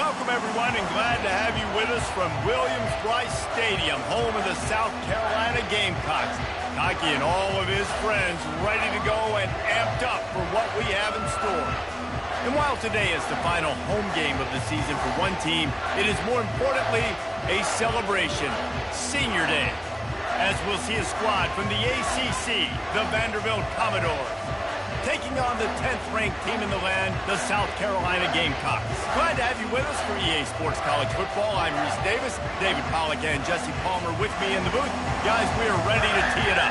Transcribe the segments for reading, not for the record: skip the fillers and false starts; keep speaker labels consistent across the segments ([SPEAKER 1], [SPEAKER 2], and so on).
[SPEAKER 1] Welcome, everyone, and glad to have you with us from Williams-Brice Stadium, home of the South Carolina Gamecocks. Cocky and all of his friends ready to go and amped up for what we have in store. And while today is the final home game of the season for one team, it is more importantly a celebration, Senior Day, as we'll see a squad from the ACC, the Vanderbilt Commodores, taking on the 10th-ranked team in the land, the South Carolina Gamecocks. Glad to have you with us for EA Sports College Football. I'm Reese Davis, David Pollack and Jesse Palmer with me in the booth. Guys, we are ready to tee it up.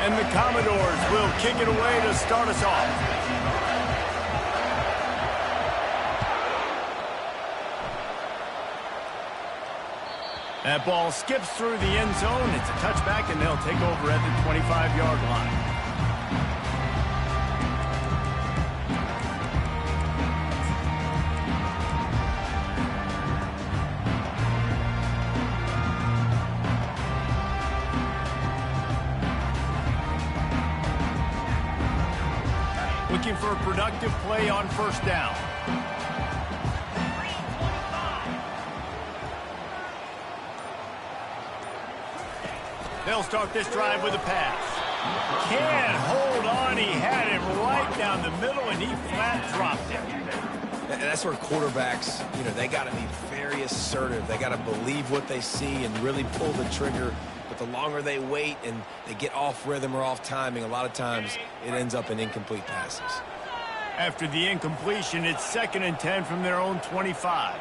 [SPEAKER 1] And the Commodores will kick it away to start us off. That ball skips through the end zone. It's a touchback, and they'll take over at the 25-yard line. Looking for a productive play on first down. They'll start this drive with a pass. Can't hold on. He had it right down the middle, and he flat dropped it.
[SPEAKER 2] And that's where quarterbacks, they got to be very assertive. They got to believe what they see and really pull the trigger. But the longer they wait and they get off rhythm or off timing, a lot of times it ends up in incomplete passes.
[SPEAKER 1] After the incompletion, it's 2nd and 10 from their own 25.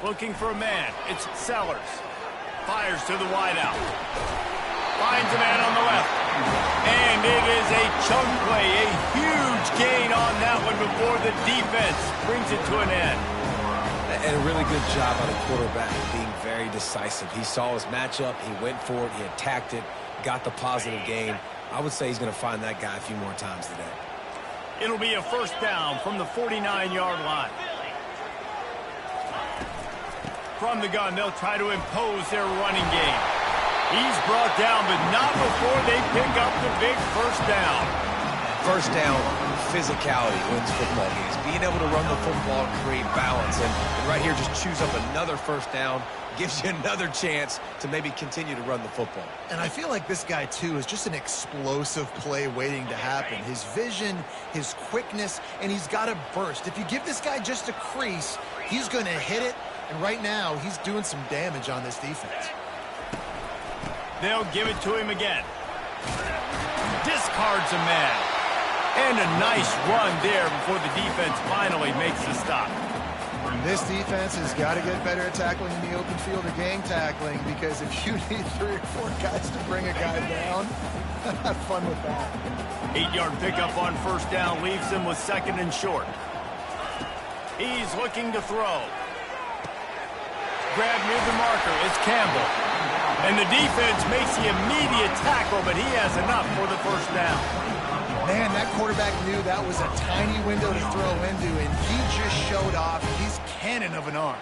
[SPEAKER 1] Looking for a man. It's Sellers. Fires to the wideout. Finds a man on the left. And it is a chunk play. A huge gain on that one before the defense brings it to an end.
[SPEAKER 2] And a really good job by the quarterback being very decisive. He saw his matchup. He went for it. He attacked it. Got the positive gain. I would say he's going to find that guy a few more times today.
[SPEAKER 1] It'll be a first down from the 49-yard line. From the gun, they'll try to impose their running game. He's brought down, but not before they pick up the big first down.
[SPEAKER 2] First down, physicality wins football games. Being able to run the football and create balance. And right here, just choose up another first down, gives you another chance to maybe continue to run the football.
[SPEAKER 3] And I feel like this guy, too, is just an explosive play waiting to happen. His vision, his quickness, and he's got a burst. If you give this guy just a crease, he's going to hit it. And right now, he's doing some damage on this defense.
[SPEAKER 1] They'll give it to him again. Discards a man. And a nice run there before the defense finally makes the stop.
[SPEAKER 3] This defense has got to get better at tackling in the open field or gang tackling, because if you need 3 or 4 guys to bring a guy down, have fun with that.
[SPEAKER 1] 8-yard pickup on first down leaves him with 2nd and short. He's looking to throw. Grab near the marker. It's Campbell. And the defense makes the immediate tackle, but he has enough for the first down.
[SPEAKER 3] Man, that quarterback knew that was a tiny window to throw into, and he just showed off his cannon of an arm.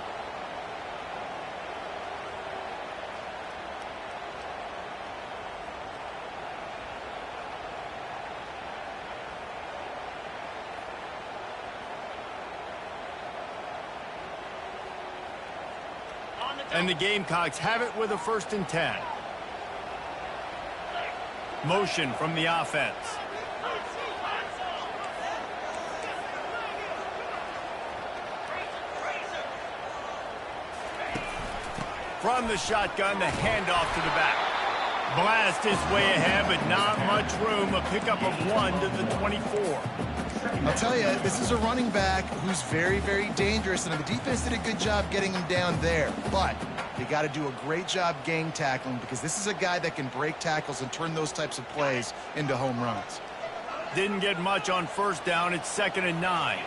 [SPEAKER 1] And the Gamecocks have it with a 1st and 10. Motion from the offense. From the shotgun, the handoff to the back. Blast his way ahead, but not much room. A pickup of 1 to the 24.
[SPEAKER 3] I'll tell you, this is a running back who's very, very dangerous, and the defense did a good job getting him down there. But you got to do a great job gang tackling, because this is a guy that can break tackles and turn those types of plays into home runs.
[SPEAKER 1] Didn't get much on first down. It's 2nd and 9.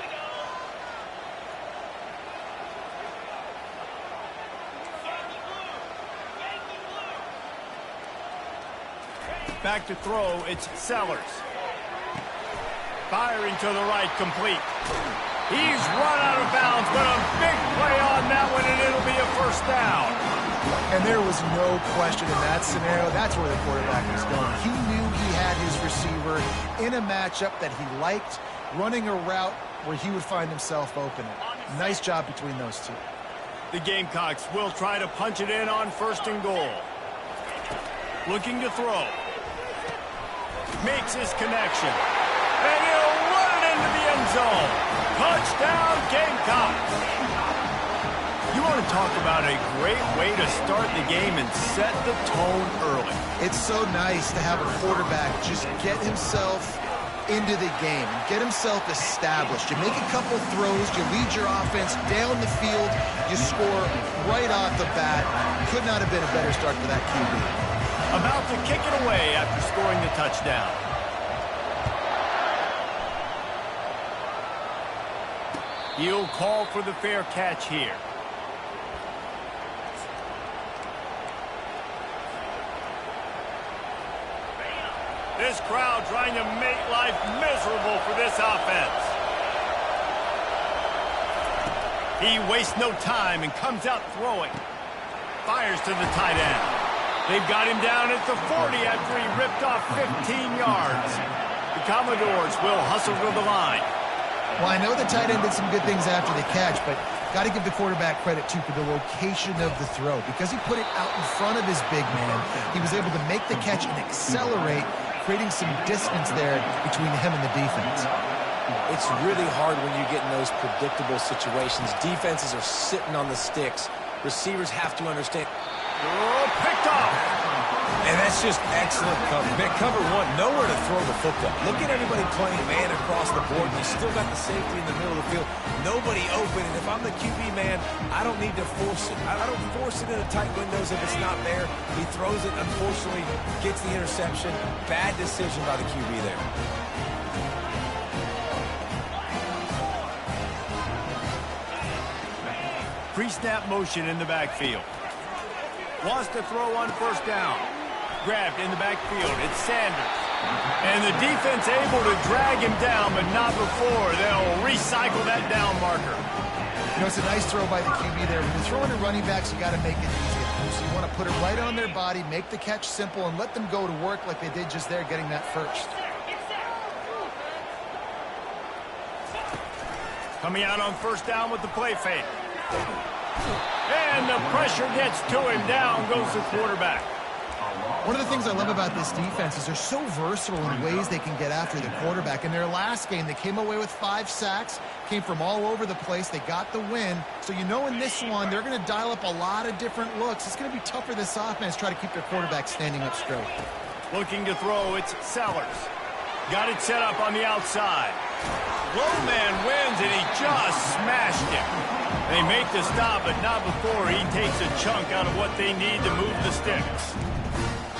[SPEAKER 1] Back to throw, it's Sellers. Firing to the right, complete. He's run out of bounds, but a big play on that one, and it'll be a first down.
[SPEAKER 3] And there was no question in that scenario. That's where the quarterback was going. He knew he had had his receiver in a matchup that he liked, running a route where he would find himself open. Nice job between those two.
[SPEAKER 1] The Gamecocks will try to punch it in on 1st and goal. Looking to throw. Makes his connection. And he'll run it into the end zone. Touchdown, Gamecocks. You want to talk about a great way to start the game and set the tone early.
[SPEAKER 3] It's so nice to have a quarterback just get himself into the game, get himself established. You make a couple throws, you lead your offense down the field, you score right off the bat. Could not have been a better start for that QB.
[SPEAKER 1] About to kick it away after scoring the touchdown. He'll call for the fair catch here. This crowd trying to make life miserable for this offense. He wastes no time and comes out throwing. Fires to the tight end. They've got him down at the 40 after he ripped off 15 yards. The Commodores will hustle to the line.
[SPEAKER 3] Well, I know the tight end did some good things after the catch, but got to give the quarterback credit, too, for the location of the throw. Because he put it out in front of his big man, he was able to make the catch and accelerate, creating some distance there between him and the defense.
[SPEAKER 2] It's really hard when you get in those predictable situations. Defenses are sitting on the sticks. Receivers have to understand.
[SPEAKER 1] Oh, picked off.
[SPEAKER 2] And that's just excellent cover. Man, cover one, nowhere to throw the football. Look at everybody playing man across the board. You still got the safety in the middle of the field. Nobody open. And if I'm the QB man, I don't need to force it. I don't force it into tight windows if it's not there. He throws it, unfortunately, gets the interception. Bad decision by the QB there.
[SPEAKER 1] Pre-snap motion in the backfield. Wants to throw on 1st down. Grabbed in the backfield. It's Sanders. And the defense able to drag him down, but not before. They'll recycle that down marker.
[SPEAKER 3] You know, it's a nice throw by the QB there. When you're throwing to running backs, you got to make it easy. So you want to put it right on their body, make the catch simple, and let them go to work like they did just there, getting that first.
[SPEAKER 1] Coming out on 1st down with the play fake. And the pressure gets to him. Down goes the quarterback.
[SPEAKER 3] One of the things I love about this defense is they're so versatile in ways they can get after the quarterback. In their last game, they came away with 5 sacks, came from all over the place. They got the win. So you know in this one, they're going to dial up a lot of different looks. It's going to be tough for this offense to try to keep their quarterback standing up straight.
[SPEAKER 1] Looking to throw, it's Sellers. Got it set up on the outside. Low man wins, and he just smashed him. They make the stop, but not before he takes a chunk out of what they need to move the sticks.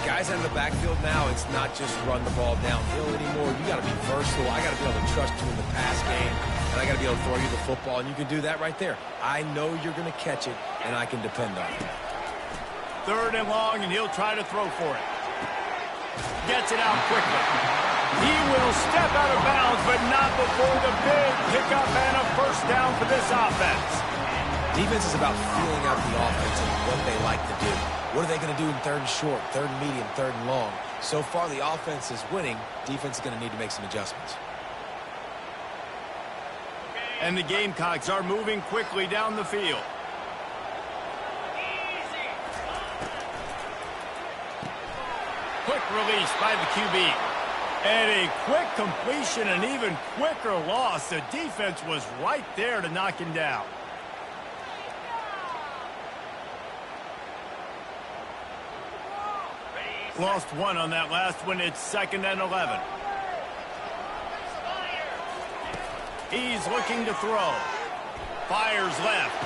[SPEAKER 2] Guys out of the backfield now, it's not just run the ball downhill anymore. You got to be versatile. I got to be able to trust you in the pass game, and I got to be able to throw you the football, and you can do that right there. I know you're going to catch it, and I can depend on it.
[SPEAKER 1] 3rd and long, and he'll try to throw for it. Gets it out quickly. He will step out of bounds, but not before the big pickup and a 1st down for this offense.
[SPEAKER 2] Defense is about feeling out the offense and what they like to do. What are they going to do in 3rd and short, 3rd and medium, 3rd and long? So far, the offense is winning. Defense is going to need to make some adjustments.
[SPEAKER 1] And the Gamecocks are moving quickly down the field. Quick release by the QB. And a quick completion, an even quicker loss. The defense was right there to knock him down. Lost 1 on that last one. It's 2nd and 11. He's looking to throw. Fires left.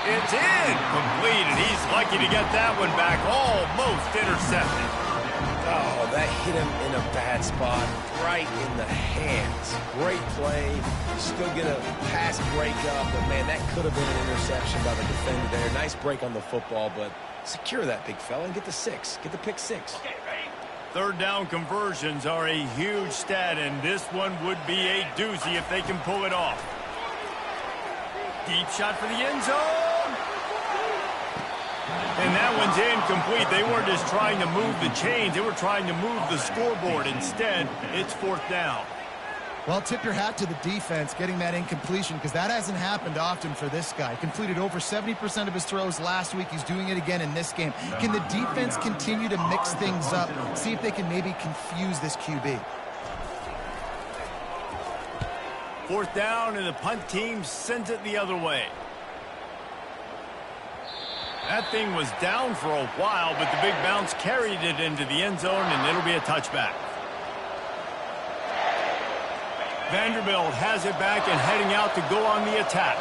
[SPEAKER 1] It's incomplete, and he's lucky to get that one back. Almost intercepted.
[SPEAKER 2] Oh, that hit him in a bad spot, right in the hands. Great play. Still get a pass breakup, but, man, that could have been an interception by the defender there. Nice break on the football, but secure that big fella and get the 6. Get the pick 6.
[SPEAKER 1] 3rd down conversions are a huge stat, and this one would be a doozy if they can pull it off. Deep shot for the end zone. And that one's incomplete. They weren't just trying to move the chains. They were trying to move the scoreboard. Instead, it's 4th down.
[SPEAKER 3] Well, tip your hat to the defense getting that incompletion because that hasn't happened often for this guy. Completed over 70% of his throws last week. He's doing it again in this game. Can the defense continue to mix things up? See if they can maybe confuse this QB.
[SPEAKER 1] 4th down, and the punt team sends it the other way. That thing was down for a while, but the big bounce carried it into the end zone, and it'll be a touchback. Vanderbilt has it back and heading out to go on the attack.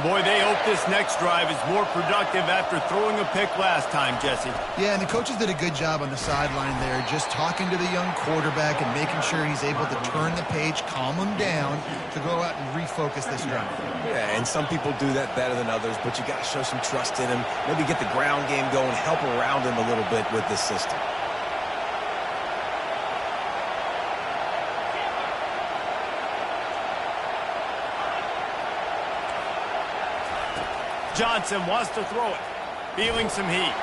[SPEAKER 1] Boy, they hope this next drive is more productive after throwing a pick last time, Jesse.
[SPEAKER 3] Yeah, and the coaches did a good job on the sideline there, just talking to the young quarterback and making sure he's able to turn the page, calm him down to go out and refocus this drive.
[SPEAKER 2] Yeah, and some people do that better than others, but you got to show some trust in him. Maybe get the ground game going, help around him a little bit with this system.
[SPEAKER 1] Johnson wants to throw it. Feeling some heat.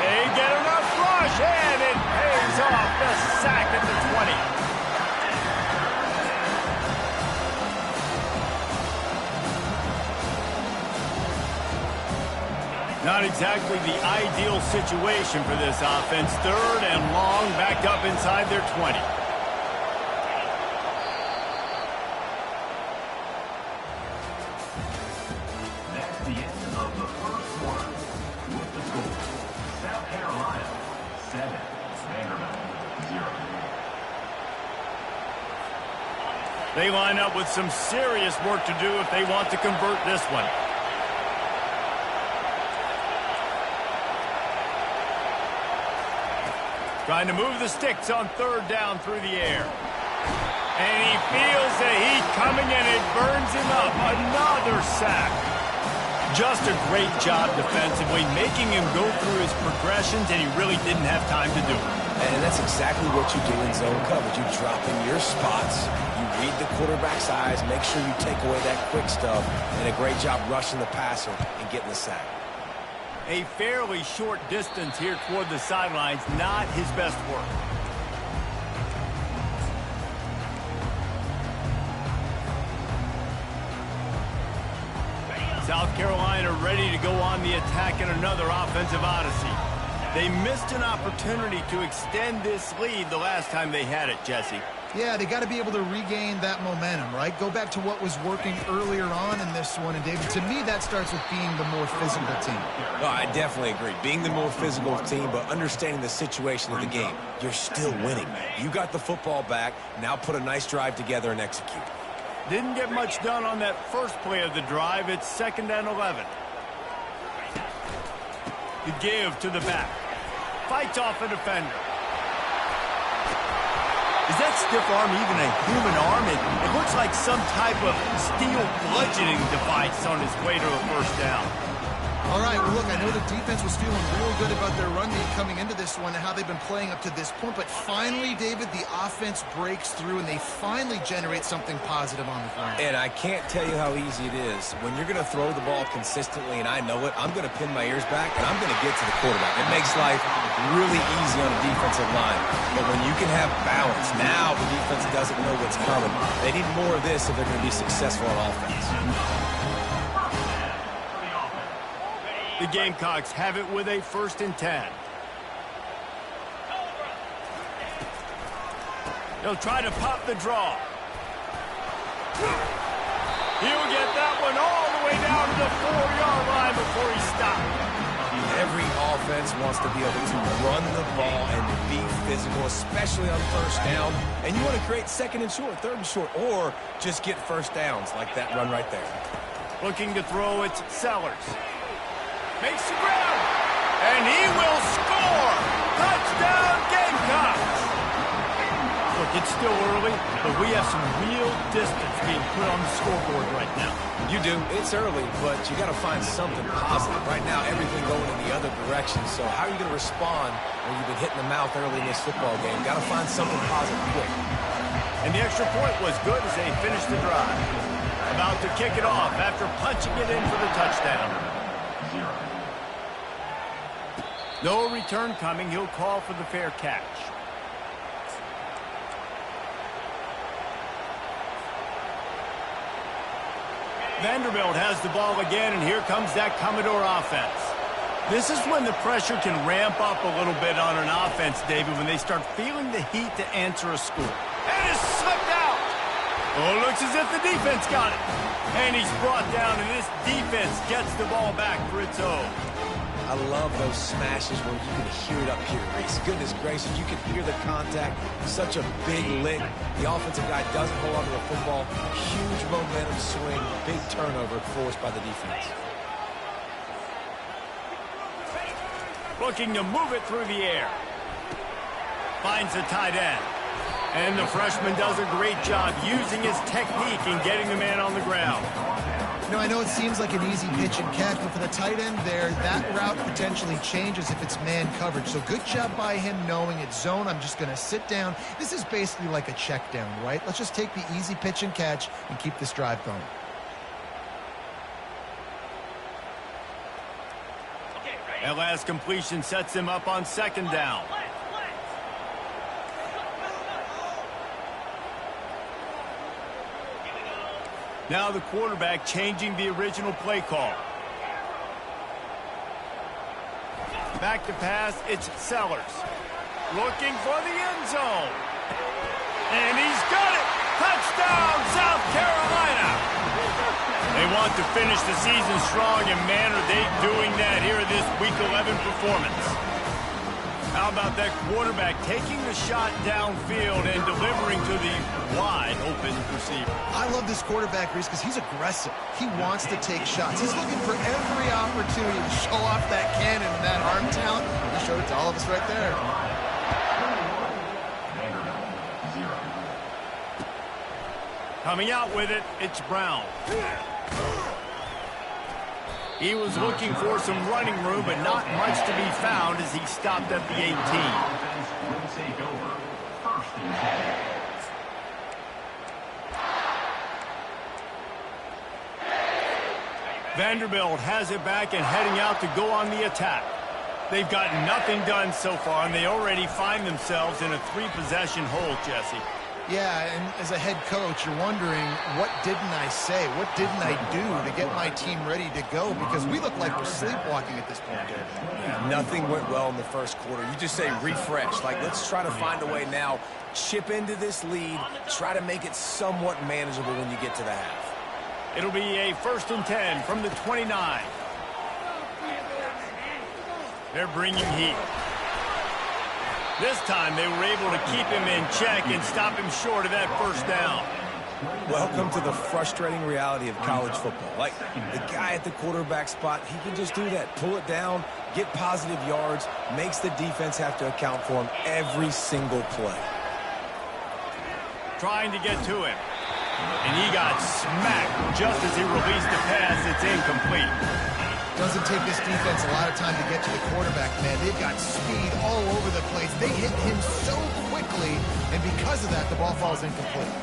[SPEAKER 1] They get enough rush, and it pays off. The sack at the 20. Not exactly the ideal situation for this offense. 3rd and long, backed up inside their 20. They line up with some serious work to do if they want to convert this one. Trying to move the sticks on 3rd down through the air. And he feels the heat coming and it burns him up. Another sack. Just a great job defensively, making him go through his progressions, and he really didn't have time to do it.
[SPEAKER 2] And that's exactly what you do in zone coverage. You drop in your spots, you read the quarterback's eyes, make sure you take away that quick stuff, and a great job rushing the passer and getting the sack.
[SPEAKER 1] A fairly short distance here toward the sidelines, not his best work. South Carolina ready to go on the attack in another offensive odyssey. They missed an opportunity to extend this lead the last time they had it, Jesse.
[SPEAKER 3] Yeah, they got to be able to regain that momentum, right? Go back to what was working earlier on in this one. And, David, to me, that starts with being the more physical team.
[SPEAKER 2] Oh, I definitely agree. Being the more physical team, but understanding the situation of the game. You're still winning. You got the football back. Now put a nice drive together and execute.
[SPEAKER 1] Didn't get much done on that first play of the drive. It's 2nd and 11. The give to the back. Fights off a defender. Is that stiff arm even a human arm? It looks like some type of steel bludgeoning device on his way to a 1st down.
[SPEAKER 3] All right, well, look, I know the defense was feeling real good about their run game coming into this one and how they've been playing up to this point, but finally, David, the offense breaks through and they finally generate something positive on the ground.
[SPEAKER 2] And I can't tell you how easy it is. When you're going to throw the ball consistently, and I know it, I'm going to pin my ears back and I'm going to get to the quarterback. It makes life really easy on the defensive line. But when you can have balance, now the defense doesn't know what's coming. They need more of this if they're going to be successful on offense.
[SPEAKER 1] The Gamecocks have it with a 1st and 10. He'll try to pop the draw. He'll get that one all the way down to the 4-yard line before he stopped.
[SPEAKER 2] Every offense wants to be able to run the ball and be physical, especially on 1st down. And you want to create 2nd and short, 3rd and short, or just get 1st downs like that run right there.
[SPEAKER 1] Looking to throw, it's Sellers. Makes the ground, and he will score! Touchdown, Gamecocks! Look, it's still early, but we have some real distance being put on the scoreboard right now.
[SPEAKER 2] You do. It's early, but you got to find something positive. Right now, everything going in the other direction. So how are you going to respond when you've been hit in the mouth early in this football game? Got to find something positive quick.
[SPEAKER 1] And the extra point was good as they finished the drive. About to kick it off after punching it in for the touchdown. No return coming. He'll call for the fair catch. Vanderbilt has the ball again, and here comes that Commodore offense. This is when the pressure can ramp up a little bit on an offense, David, when they start feeling the heat to answer a score. And it's slipped out. Oh, looks as if the defense got it. And he's brought down, and this defense gets the ball back for its own.
[SPEAKER 2] I love those smashes where you can hear it up here, Reese. Goodness gracious, you can hear the contact. Such a big lick. The offensive guy doesn't hold on to the football. Huge momentum swing, big turnover forced by the defense.
[SPEAKER 1] Looking to move it through the air. Finds the tight end. And the freshman does a great job using his technique and getting the man on the ground.
[SPEAKER 3] You know, I know it seems like an easy pitch and catch, but for the tight end there, that route potentially changes if it's man coverage. So good job by him knowing it's zone. I'm just going to sit down. This is basically like a check down, right? Let's just take the easy pitch and catch and keep this drive going.
[SPEAKER 1] That last completion sets him up on second down. Now the quarterback changing the original play call. Back to pass, it's Sellers. Looking for the end zone. And he's got it! Touchdown, South Carolina! They want to finish the season strong, and man, are they doing that here in this Week 11 performance. How about that quarterback taking the shot downfield and delivering to the wide-open receiver?
[SPEAKER 3] I love this quarterback, Reese, because he's aggressive. He wants to take shots. He's looking for every opportunity to show off that cannon and that arm talent. He showed it to all of us right there.
[SPEAKER 1] Coming out with it, it's Brown. He was looking for some running room, but not much to be found as he stopped at the 18. Vanderbilt has it back and heading out to go on the attack. They've gotten nothing done so far, and they already find themselves in a three-possession hole, Jesse.
[SPEAKER 3] Yeah, and as a head coach, you're wondering, what didn't I say? What didn't I do to get my team ready to go? Because we look like we're sleepwalking at this point, David.
[SPEAKER 2] Yeah, nothing went well in the first quarter. You just say refresh. Like, let's try to find a way now. Chip into this lead. Try to make it somewhat manageable when you get to the half.
[SPEAKER 1] It'll be a 1st and 10 from the 29. They're bringing heat. This time they were able to keep him in check and stop him short of that first down.
[SPEAKER 2] Welcome to the frustrating reality of college football. Like, the guy at the quarterback spot, he can just do that. Pull it down, get positive yards, makes the defense have to account for him every single play.
[SPEAKER 1] Trying to get to him. And he got smacked just as he released the pass. It's incomplete.
[SPEAKER 3] Doesn't take this defense a lot of time to get to the quarterback, man. They've got speed all over the place. They hit him so quickly, and because of that, the ball falls incomplete.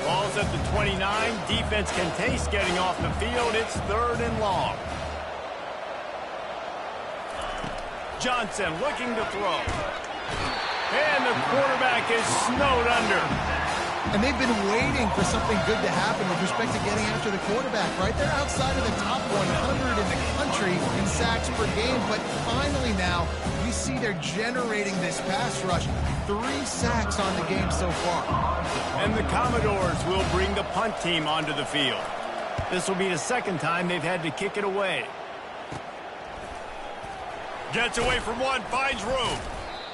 [SPEAKER 1] Ball's at the 29. Defense can taste getting off the field. It's 3rd and long. Johnson looking to throw. And the quarterback is snowed under.
[SPEAKER 3] And they've been waiting for something good to happen with respect to getting after the quarterback, right? They're outside of the top 100 in the country in sacks per game, but finally now we see they're generating this pass rush. 3 sacks on the game so far.
[SPEAKER 1] And the Commodores will bring the punt team onto the field. This will be the 2nd time they've had to kick it away. Gets away from one, finds room.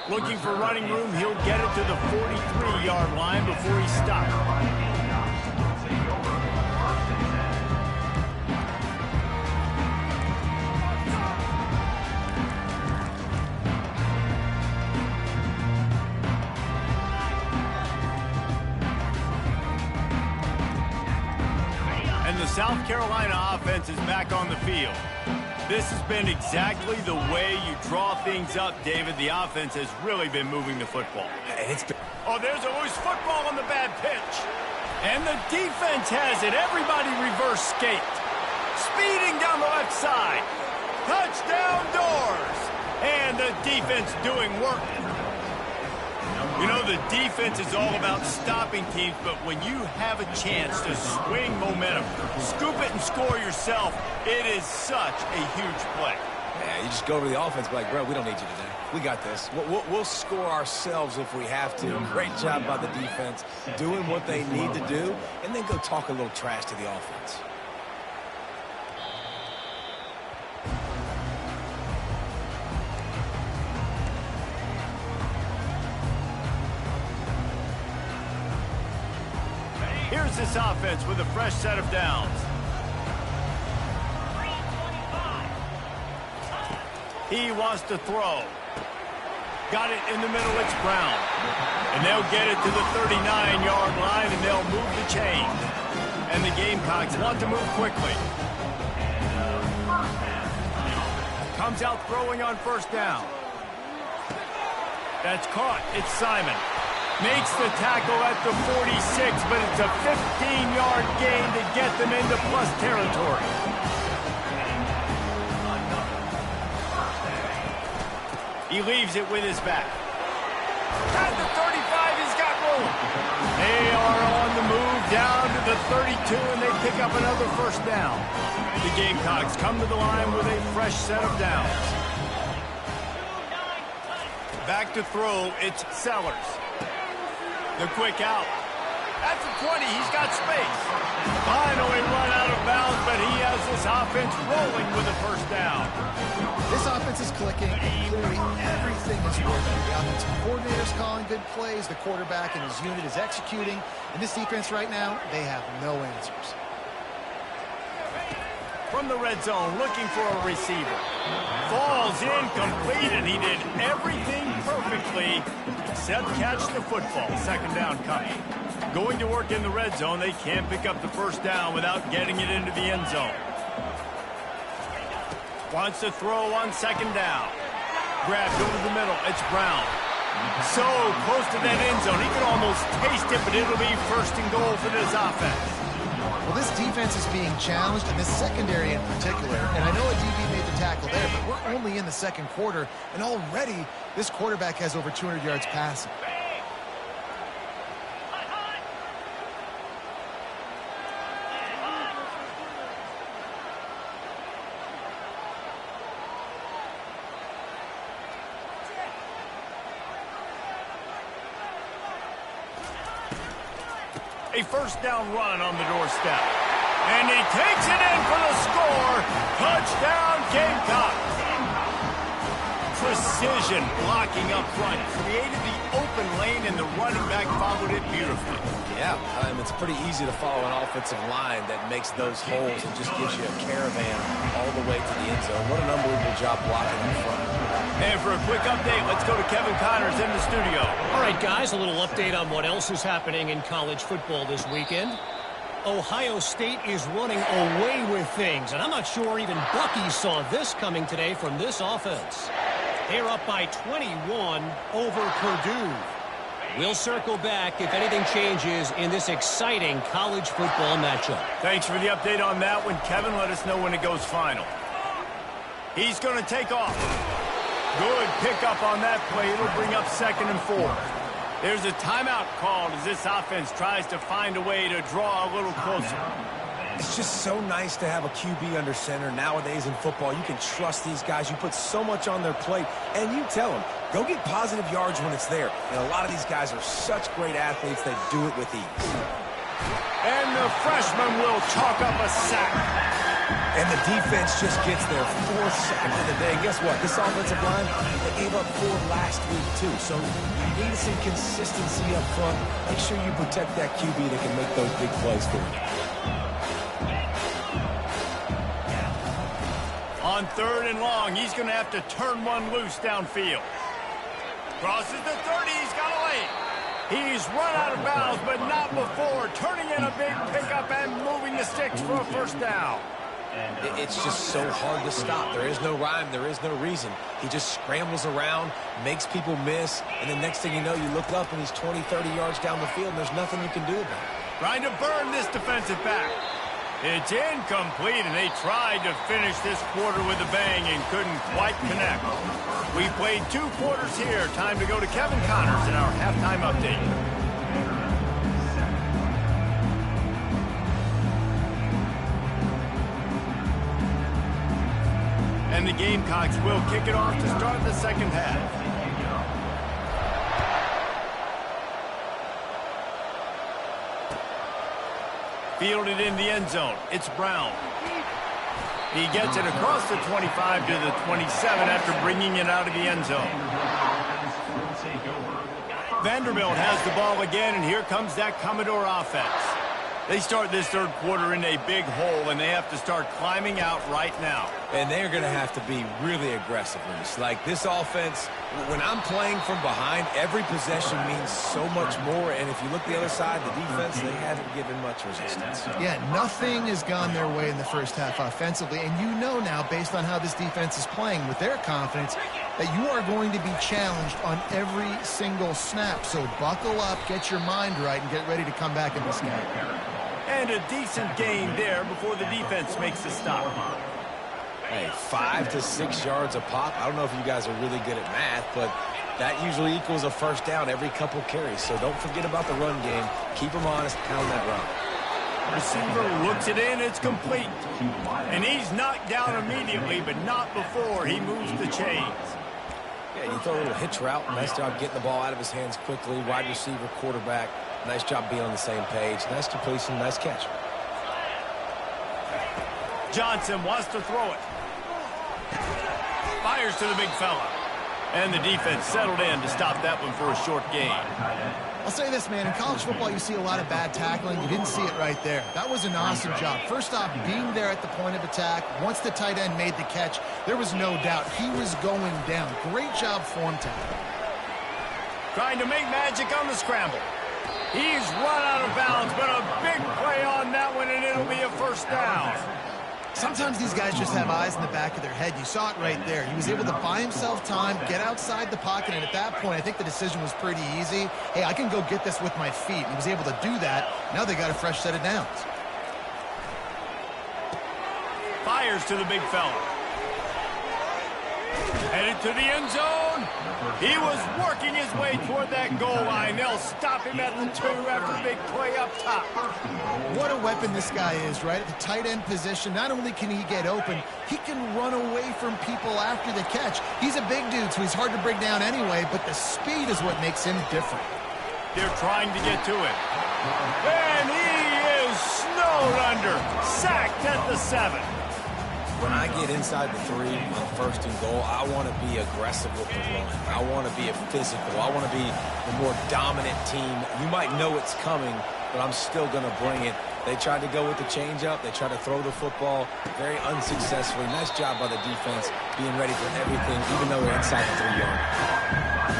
[SPEAKER 1] Looking for running room, he'll get it to the 43-yard line before he stops. And the South Carolina offense is back on the field. This has been exactly the way you draw things up, David. The offense has really been moving the football. Oh, there's a loose football on the bad pitch. And the defense has it. Everybody reverse skate. Speeding down the left side. Touchdown, Doors. And the defense doing work. You know, the defense is all about stopping teams, but when you have a chance to swing momentum, scoop it and score yourself, it is such a huge play.
[SPEAKER 2] Yeah, you just go to the offense, be like, bro, we don't need you today. We got this. We'll score ourselves if we have to. Great job by the defense, doing what they need to do, and then go talk a little trash to the offense.
[SPEAKER 1] Here's this offense with a fresh set of downs. He wants to throw. Got it in the middle, it's Brown. And they'll get it to the 39-yard line, and they'll move the chains. And the Gamecocks want to move quickly. Comes out throwing on first down. That's caught. It's Simon. Makes the tackle at the 46, but it's a 15-yard gain to get them into plus territory. He leaves it with his back. At the 35, he's got room. They are on the move down to the 32, and they pick up another first down. The Gamecocks come to the line with a fresh set of downs. Back to throw, it's Sellers. The quick out. At the 20, he's got space. Finally run out of bounds, but he has this offense rolling with a first down.
[SPEAKER 3] This offense is clicking, and clearly everything is working. The offensive coordinator's calling good plays. The quarterback and his unit is executing. And this defense right now, they have no answers.
[SPEAKER 1] From the red zone, looking for a receiver. Falls incomplete, and he did everything perfectly except catch the football. Second down coming. Going to work in the red zone, they can't pick up the first down without getting it into the end zone. Wants to throw on second down. Grabbed over the middle. It's Brown. So close to that end zone. He can almost taste it, but it'll be first and goal for this offense.
[SPEAKER 3] Well, this defense is being challenged, and this secondary in particular. And I know a DB made the tackle there, but we're only in the second quarter, and already this quarterback has over 200 yards passing.
[SPEAKER 1] A first down run on the doorstep. And he takes it in for the score. Touchdown, Gamecocks. Precision blocking up front. Created the open lane, and the running back followed it beautifully.
[SPEAKER 2] Yeah, it's pretty easy to follow an offensive line that makes those holes and just gives you a caravan all the way to the end zone. What an unbelievable job blocking up front.
[SPEAKER 1] And for a quick update, let's go to Kevin Connors in the studio.
[SPEAKER 4] All right, guys, a little update on what else is happening in college football this weekend. Ohio State is running away with things, and I'm not sure even Bucky saw this coming today from this offense. They're up by 21 over Purdue. We'll circle back if anything changes in this exciting college football matchup.
[SPEAKER 1] Thanks for the update on that one, Kevin. Let us know when it goes final. He's going to take off. Good pickup on that play. It'll bring up second and 4. There's a timeout called as this offense tries to find a way to draw a little closer.
[SPEAKER 2] It's just so nice to have a QB under center nowadays in football. You can trust these guys. You put so much on their plate, and you tell them, go get positive yards when it's there. And a lot of these guys are such great athletes, they do it with ease.
[SPEAKER 1] And the freshman will chalk up a sack.
[SPEAKER 2] And the defense just gets their 4th sack of the day. And guess what? This offensive line, they gave up 4 last week, too. So you need some consistency up front. Make sure you protect that QB that can make those big plays for you.
[SPEAKER 1] On 3rd and long, he's going to have to turn one loose downfield. Crosses the 30, he's got a lane. He's run out of bounds, but not before turning in a big pickup and moving the sticks for a first down.
[SPEAKER 2] It's just so hard to stop. There is no rhyme. There is no reason. He just scrambles around, makes people miss, and the next thing you know, you look up and he's 20, 30 yards down the field, and there's nothing you can do about it.
[SPEAKER 1] Trying to burn this defensive back. It's incomplete, and they tried to finish this quarter with a bang and couldn't quite connect. We played 2 quarters here. Time to go to Kevin Connors in our halftime update. And the Gamecocks will kick it off to start the second half. Fielded in the end zone. It's Brown. He gets it across the 25 to the 27 after bringing it out of the end zone. Vanderbilt has the ball again, and here comes that Commodore offense. They start this third quarter in a big hole, and they have to start climbing out right now.
[SPEAKER 2] And they're going to have to be really aggressive. Like this offense, when I'm playing from behind, every possession means so much more. And if you look the other side, the defense, they haven't given much resistance.
[SPEAKER 3] Yeah, nothing has gone their way in the first half offensively. And you know now, based on how this defense is playing with their confidence, that you are going to be challenged on every single snap. So buckle up, get your mind right, and get ready to come back in this game.
[SPEAKER 1] And a decent gain there before the defense makes the stop.
[SPEAKER 2] Hey, 5 to 6 yards a pop. I don't know if you guys are really good at math, but that usually equals a first down every couple carries. So don't forget about the run game. Keep them honest, pound that run.
[SPEAKER 1] Receiver looks it in, it's complete. And he's knocked down immediately, but not before he moves the chains.
[SPEAKER 2] Yeah, you throw a little hitch route. Nice job getting the ball out of his hands quickly. Wide receiver, quarterback. Nice job being on the same page. Nice completion, nice catch.
[SPEAKER 1] Johnson wants to throw it. Fires to the big fella. And the defense settled in to stop that one for a short gain.
[SPEAKER 3] I'll say this, man. In college football, you see a lot of bad tackling. You didn't see it right there. That was an awesome job. First off, being there at the point of attack. Once the tight end made the catch, there was no doubt he was going down. Great job form tackle.
[SPEAKER 1] Trying to make magic on the scramble. He's run out of bounds, but a big play on that one, and it'll be a first down.
[SPEAKER 3] Sometimes these guys just have eyes in the back of their head. You saw it right there. He was able to buy himself time, get outside the pocket, and at that point, I think the decision was pretty easy. Hey, I can go get this with my feet. He was able to do that. Now they got a fresh set of downs.
[SPEAKER 1] Fires to the big fella. Headed to the end zone. He was working his way toward that goal line. They'll stop him at the 2 after the big play up top.
[SPEAKER 3] What a weapon this guy is, right? At the tight end position, not only can he get open, he can run away from people after the catch. He's a big dude, so he's hard to bring down anyway, but the speed is what makes him different.
[SPEAKER 1] They're trying to get to it. And he is snowed under. Sacked at the 7.
[SPEAKER 2] When I get inside the 3 on 1st and goal, I want to be aggressive with the run. I want to be a physical. I want to be the more dominant team. You might know it's coming, but I'm still going to bring it. They tried to go with the changeup. They tried to throw the football very unsuccessfully. Nice job by the defense being ready for everything, even though they're inside the 3-yard.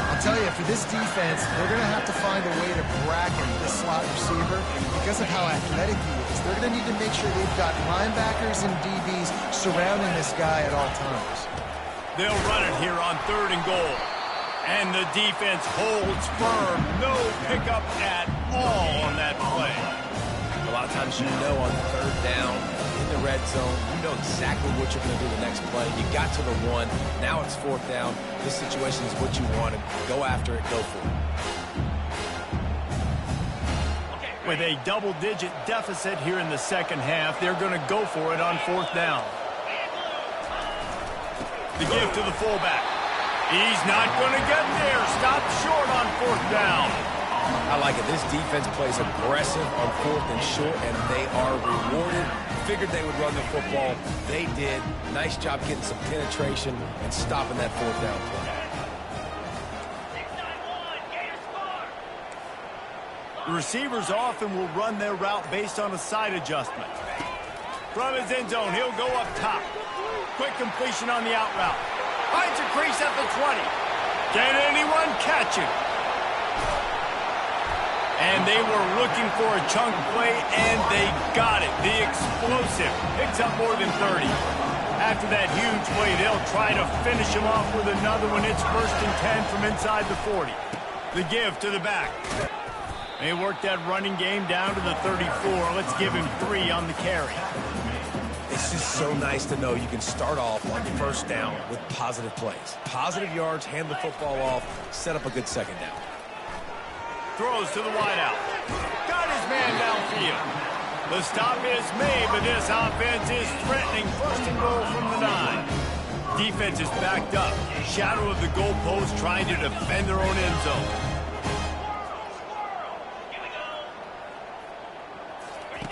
[SPEAKER 3] I'll tell you, for this defense, they're going to have to find a way to bracket this slot receiver because of how athletic he is. They're going to need to make sure they've got linebackers and DBs surrounding this guy at all times.
[SPEAKER 1] They'll run it here on 3rd and goal. And the defense holds firm. No pickup at all on that play.
[SPEAKER 2] A lot of times you know on 3rd down, in the red zone, you know exactly what you're going to do the next play. You got to the 1. Now it's 4th down. This situation is what you wanted. Go after it. Go for it.
[SPEAKER 1] With a double-digit deficit here in the second half, they're going to go for it on 4th down. The give to the fullback. He's not going to get there. Stopped short on 4th down.
[SPEAKER 2] I like it. This defense plays aggressive on 4th and short, and they are rewarded. Figured they would run the football. They did. Nice job getting some penetration and stopping that 4th down play.
[SPEAKER 1] The receivers often will run their route based on a side adjustment. From his end zone, he'll go up top. Quick completion on the out route. Finds a crease at the 20. Can anyone catch him? And they were looking for a chunk play, and they got it. The explosive picks up more than 30. After that huge play, they'll try to finish him off with another one. It's 1st and 10 from inside the 40. The give to the back. They worked that running game down to the 34. Let's give him 3 on the carry.
[SPEAKER 2] It's just so nice to know you can start off on first down with positive plays. Positive yards, hand the football off, set up a good second down.
[SPEAKER 1] Throws to the wideout. Got his man downfield. The stop is made, but this offense is threatening. First and goal from the 9. Defense is backed up. Shadow of the goalpost trying to defend their own end zone.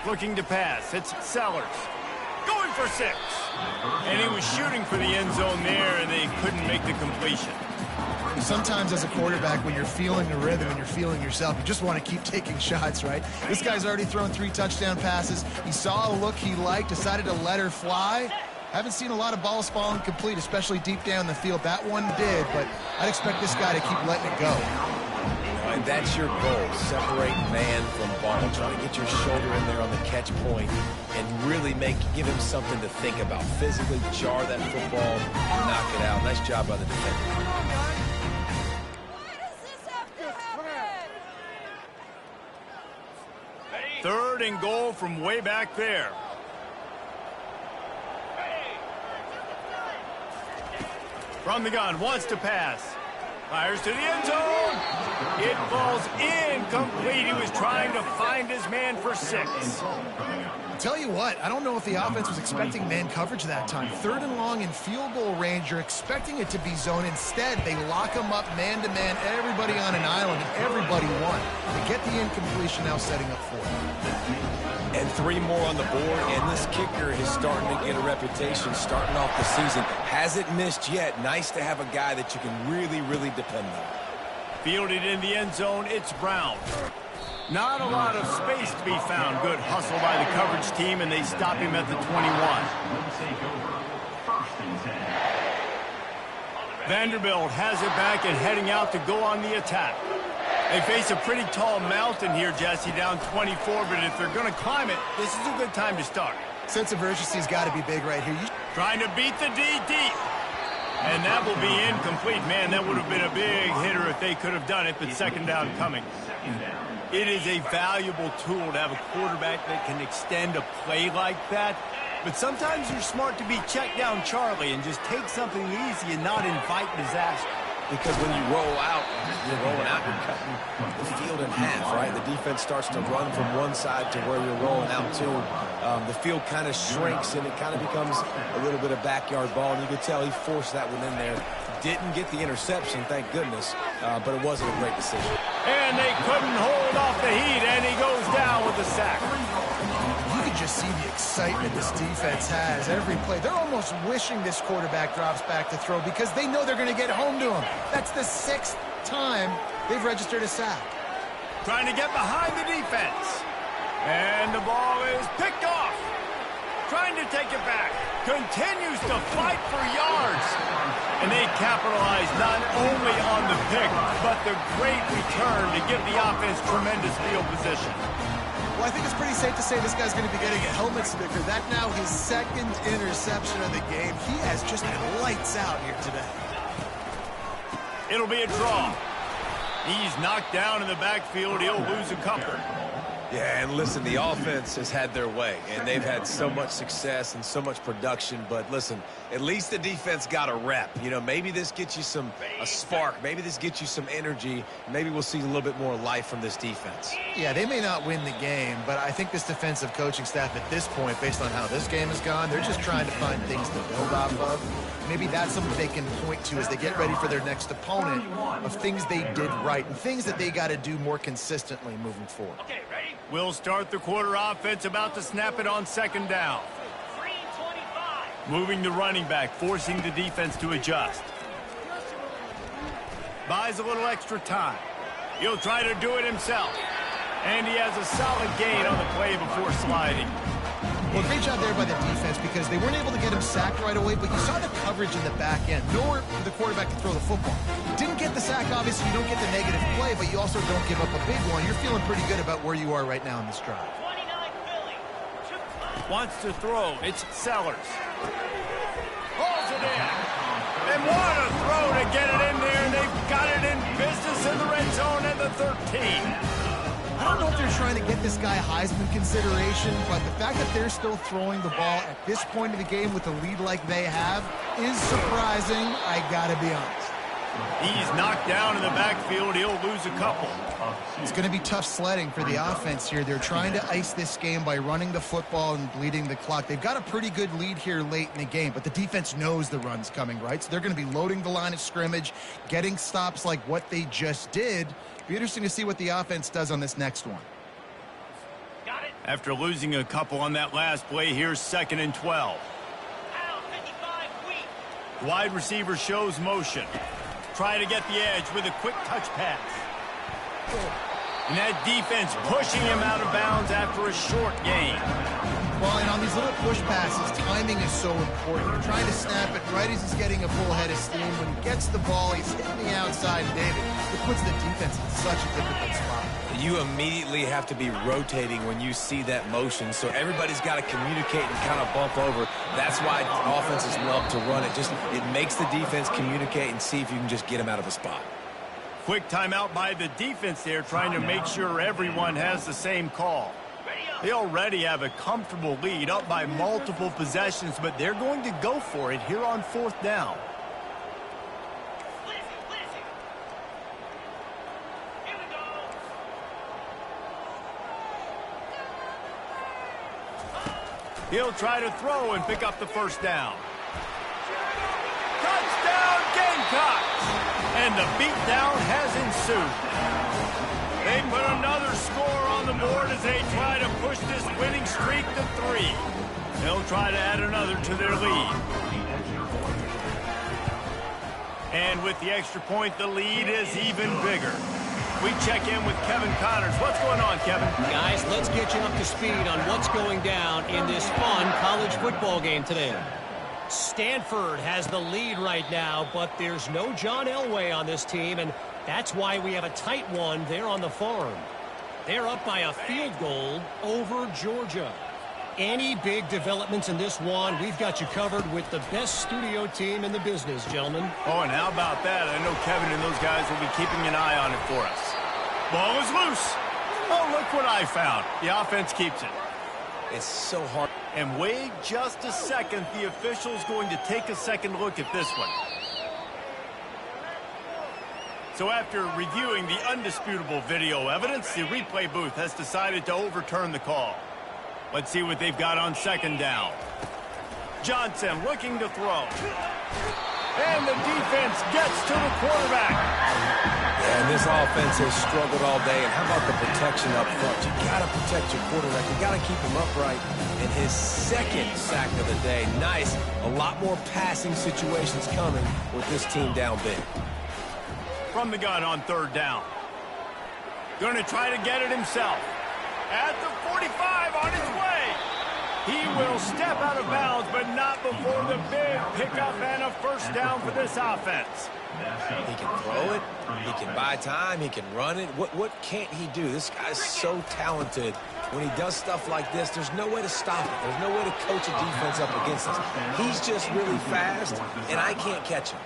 [SPEAKER 1] Looking to pass. It's Sellers. Going for 6. And he was shooting for the end zone there, and they couldn't make the completion.
[SPEAKER 3] Sometimes as a quarterback, when you're feeling the rhythm and you're feeling yourself, you just want to keep taking shots, right? This guy's already thrown 3 touchdown passes. He saw a look he liked, decided to let her fly. Haven't seen a lot of balls falling complete, especially deep down the field. That one did, but I'd expect this guy to keep letting it go.
[SPEAKER 2] And that's your goal, separate man from ball. Try to get your shoulder in there on the catch point and really give him something to think about. Physically jar that football, knock it out. Nice job by the defender.
[SPEAKER 1] Third and goal from way back there. From the gun, wants to pass. Fires to the end zone. It falls incomplete. He was trying to find his man for 6.
[SPEAKER 3] Tell you what, I don't know if the offense was expecting man coverage that time. 3rd and long in field goal range, you're expecting it to be zone. Instead, they lock him up man-to-man, everybody on an island, and everybody won. They get the incompletion, now setting up 4.
[SPEAKER 2] And 3 more on the board, and this kicker is starting to get a reputation starting off the season. Hasn't missed yet. Nice to have a guy that you can really, really depend on.
[SPEAKER 1] Fielded in the end zone, it's Brown. Not a lot of space to be found. Good hustle by the coverage team, and they stop him at the 21. Vanderbilt has it back and heading out to go on the attack. They face a pretty tall mountain here, Jesse, down 24, but if they're going to climb it, this is a good time to start.
[SPEAKER 3] Sense of urgency's got to be big right here.
[SPEAKER 1] Trying to beat the D deep. And that will be incomplete. Man, that would have been a big hitter if they could have done it, but second down coming. It is a valuable tool to have a quarterback that can extend a play like that. But sometimes you're smart to be check down Charlie and just take something easy and not invite disaster.
[SPEAKER 2] Because when you roll out, you're cutting the field in half, right? The defense starts to run from one side to where you're rolling out to. The field kind of shrinks, and it kind of becomes a little bit of backyard ball. And you could tell he forced that one in there. Didn't get the interception, thank goodness, but it wasn't a great decision.
[SPEAKER 1] And they couldn't hold off the heat, and he goes down with a sack.
[SPEAKER 3] You can just see the excitement this defense has every play. They're almost wishing this quarterback drops back to throw because they know they're going to get home to him. That's the 6th time they've registered a sack.
[SPEAKER 1] Trying to get behind the defense. And the ball is picked off. Trying to take it back. Continues to fight for yards. And they capitalize not only on the pick, but the great return to give the offense tremendous field position.
[SPEAKER 3] Well, I think it's pretty safe to say this guy's going to be getting a helmet sticker. That now his 2nd interception of the game. He has just been lights out here today.
[SPEAKER 1] It'll be a draw. He's knocked down in the backfield. He'll lose a couple.
[SPEAKER 2] Yeah, and listen, the offense has had their way, and they've had so much success and so much production. But listen, at least the defense got a rep. You know, maybe this gets you a spark. Maybe this gets you some energy. Maybe we'll see a little bit more life from this defense.
[SPEAKER 3] Yeah, they may not win the game, but I think this defensive coaching staff at this point, based on how this game has gone, they're just trying to find things to build off of. Maybe that's something they can point to as they get ready for their next opponent of things they did right and things that they got to do more consistently moving forward.
[SPEAKER 1] Okay, ready? We'll start the quarter offense, about to snap it on second down. Moving the running back, forcing the defense to adjust. Buys a little extra time. He'll try to do it himself. And he has a solid gain on the play before sliding.
[SPEAKER 3] Well, great job there by the defense because they weren't able to get him sacked right away, but you saw the coverage in the back end, nor for the quarterback to throw the football. Didn't get the sack, obviously, you don't get the negative play, but you also don't give up a big one. You're feeling pretty good about where you are right now in this drive.
[SPEAKER 1] Wants to throw. It's Sellers. Pulls it in. And what a throw to get it in there. They've got it in business in the red zone at the 13.
[SPEAKER 3] don't know if they're trying to get this guy Heisman consideration, but the fact that they're still throwing the ball at this point of the game with a lead like they have is surprising, I gotta be honest.
[SPEAKER 1] He's knocked down in the backfield. He'll lose a couple.
[SPEAKER 3] It's going to be tough sledding for the offense here. They're trying to ice this game by running the football and bleeding the clock. They've got a pretty good lead here late in the game, but the defense knows the run's coming, right? So they're going to be loading the line of scrimmage, getting stops like what they just did. Be interesting to see what the offense does on this next one.
[SPEAKER 1] After losing a couple on that last play, here's 2nd and 12. Wide receiver shows motion. Try to get the edge with a quick touch pass. And that defense pushing him out of bounds after a short gain.
[SPEAKER 3] Well, and on these little push passes, timing is so important. You're trying to snap it right as he's getting a full head of steam. When he gets the ball, he's hitting the outside, David. It puts the defense in such a difficult spot.
[SPEAKER 2] You immediately have to be rotating when you see that motion, so everybody's got to communicate and kind of bump over. That's why offenses love to run it. It makes the defense communicate and see if you can just get them out of a spot.
[SPEAKER 1] Quick timeout by the defense there, trying to make sure everyone has the same call. They already have a comfortable lead, up by multiple possessions, but they're going to go for it here on 4th down. He'll try to throw and pick up the 1st down. Touchdown, Gamecocks! And the beatdown has ensued. They put another score on the board as they try to push this winning streak to 3. They'll try to add another to their lead. And with the extra point, the lead is even bigger. We check in with Kevin Connors. What's going on, Kevin?
[SPEAKER 4] Guys, let's get you up to speed on what's going down in this fun college football game today. Stanford has the lead right now, but there's no John Elway on this team, and that's why we have a tight one there on the farm. They're up by a field goal over Georgia. Any big developments in this one, we've got you covered with the best studio team in the business, gentlemen.
[SPEAKER 1] Oh, and how about that? I know Kevin and those guys will be keeping an eye on it for us. Ball is loose. Oh, look what I found. The offense keeps it.
[SPEAKER 2] It's so hard.
[SPEAKER 1] And wait just a second. The official's going to take a second look at this one. So after reviewing the undisputable video evidence, the replay booth has decided to overturn the call. Let's see what they've got on 2nd down. Johnson looking to throw. And the defense gets to the quarterback.
[SPEAKER 2] And this offense has struggled all day. And how about the protection up front? You got to protect your quarterback. You got to keep him upright. And his 2nd sack of the day. Nice. A lot more passing situations coming with this team down big.
[SPEAKER 1] From the gun on 3rd down. Going to try to get it himself. At the 45 on his way. He will step out of bounds, but not before the big pickup and a 1st down for this offense.
[SPEAKER 2] He can throw it. He can buy time. He can run it. What can't he do? This guy's so talented. When he does stuff like this, there's no way to stop it. There's no way to coach a defense up against us. He's just really fast, and I can't catch him.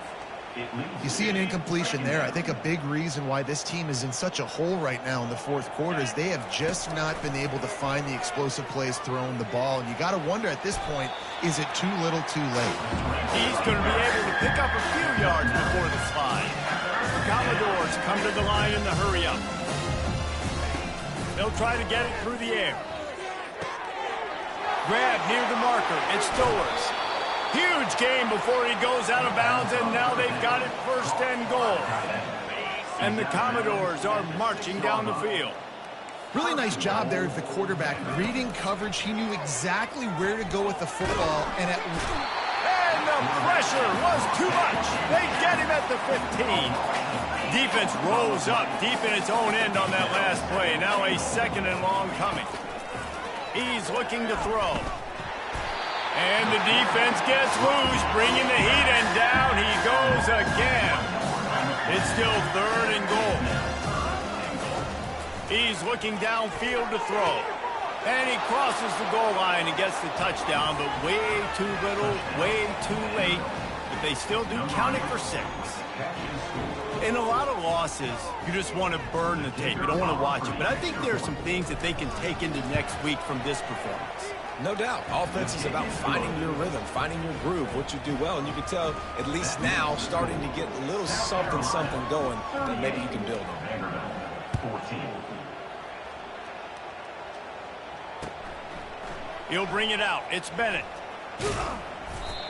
[SPEAKER 3] You see an incompletion there. I think a big reason why this team is in such a hole right now in the 4th quarter is they have just not been able to find the explosive plays throwing the ball. And you got to wonder at this point, is it too little too late?
[SPEAKER 1] He's going to be able to pick up a few yards before the slide. The Commodores come to the line in the hurry-up. They'll try to get it through the air. Grab near the marker. It's Stowers. Huge gain before he goes out of bounds, and now they've got it 1st and goal. And the Commodores are marching down the field.
[SPEAKER 3] Really nice job there of the quarterback. Reading coverage, he knew exactly where to go with the football. And
[SPEAKER 1] the pressure was too much. They get him at the 15. Defense rose up deep in its own end on that last play. Now a 2nd and long coming. He's looking to throw. And the defense gets loose, bringing the heat, and down he goes again. It's still 3rd and goal. He's looking downfield to throw. And he crosses the goal line and gets the touchdown, but way too little, way too late. The but they still do count it for 6. In a lot of losses, you just want to burn the tape. You don't want to watch it. But I think there are some things that they can take into next week from this performance.
[SPEAKER 2] No doubt. Offense is about finding your rhythm, finding your groove, what you do well. And you can tell, at least now, starting to get a little something going that maybe you can build on.
[SPEAKER 5] 14.
[SPEAKER 1] He'll bring it out. It's Bennett.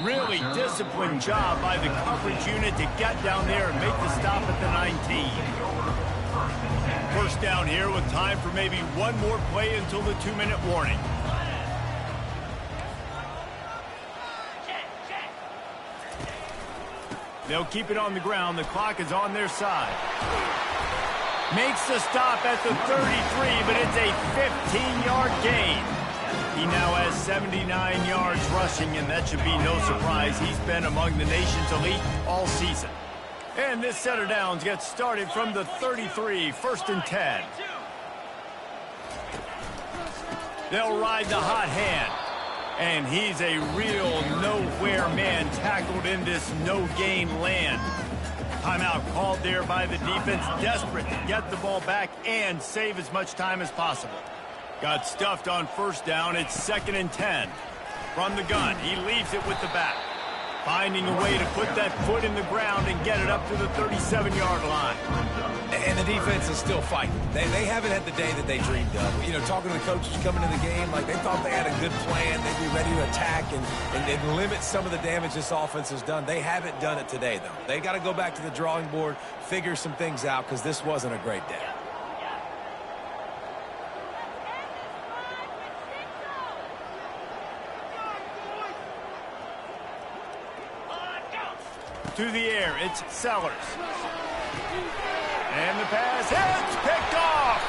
[SPEAKER 1] Really disciplined job by the coverage unit to get down there and make the stop at the 19. First down here with time for maybe one more play until the 2-minute warning. They'll keep it on the ground. The clock is on their side. Makes the stop at the 33, but it's a 15-yard gain. He now has 79 yards rushing, and that should be no surprise. He's been among the nation's elite all season. And this set of downs gets started from the 33, 1st and 10. They'll ride the hot hand. And he's a real nowhere man tackled in this no-gain land. Timeout called there by the defense, desperate to get the ball back and save as much time as possible. Got stuffed on 1st down. It's 2nd and 10. From the gun, he leaves it with the back. Finding a way to put that foot in the ground and get it up to the 37-yard line.
[SPEAKER 2] And the defense is still fighting. They haven't had the day that they dreamed of. You know, talking to the coaches coming into the game, like they thought they had a good plan. They'd be ready to attack and limit some of the damage this offense has done. They haven't done it today, though. They got to go back to the drawing board, figure some things out, because this wasn't a great day.
[SPEAKER 1] To the air, it's Sellers. And the pass hits, picked off.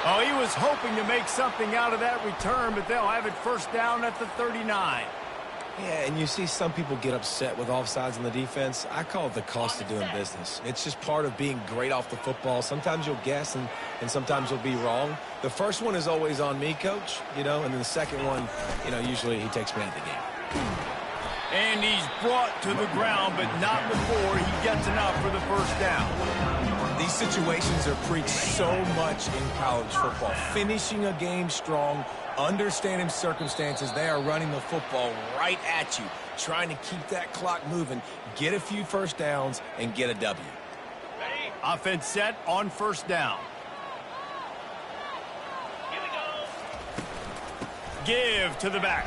[SPEAKER 1] Oh, he was hoping to make something out of that return, but they'll have it 1st down at the 39.
[SPEAKER 2] Yeah, and you see some people get upset with offsides in the defense. I call it the cost of doing business. It's just part of being great off the football. Sometimes you'll guess and sometimes you'll be wrong. The first one is always on me, Coach, you know, and then the second one, you know, usually he takes me out of the game.
[SPEAKER 1] And he's brought to the ground, but not before he gets enough for the 1st down.
[SPEAKER 2] These situations are preached so much in college football. Finishing a game strong, understanding circumstances. They are running the football right at you, trying to keep that clock moving, get a few 1st downs, and get a W.
[SPEAKER 1] Offense set on 1st down. Give to the back.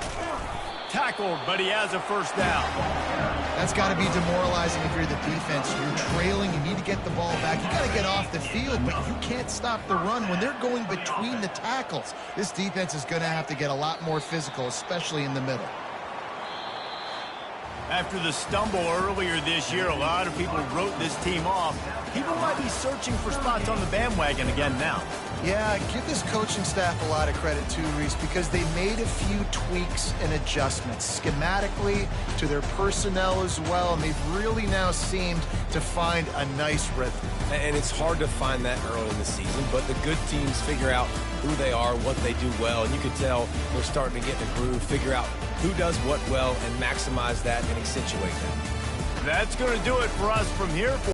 [SPEAKER 1] Tackled, but he has a 1st down.
[SPEAKER 3] That's got to be demoralizing if you're the defense. You're trailing. You need to get the ball back. You got to get off the field, but you can't stop the run when they're going between the tackles. This defense is going to have to get a lot more physical, especially in the middle.
[SPEAKER 1] After the stumble earlier this year, a lot of people wrote this team off. People might be searching for spots on the bandwagon again now.
[SPEAKER 3] Yeah, give this coaching staff a lot of credit too, Reese, because they made a few tweaks and adjustments schematically to their personnel as well, and they've really now seemed to find a nice rhythm.
[SPEAKER 2] And it's hard to find that early in the season, but the good teams figure out who they are, what they do well, and you can tell they're starting to get in a groove, figure out who does what well, and maximize that and accentuate that.
[SPEAKER 1] That's going to do it for us from here.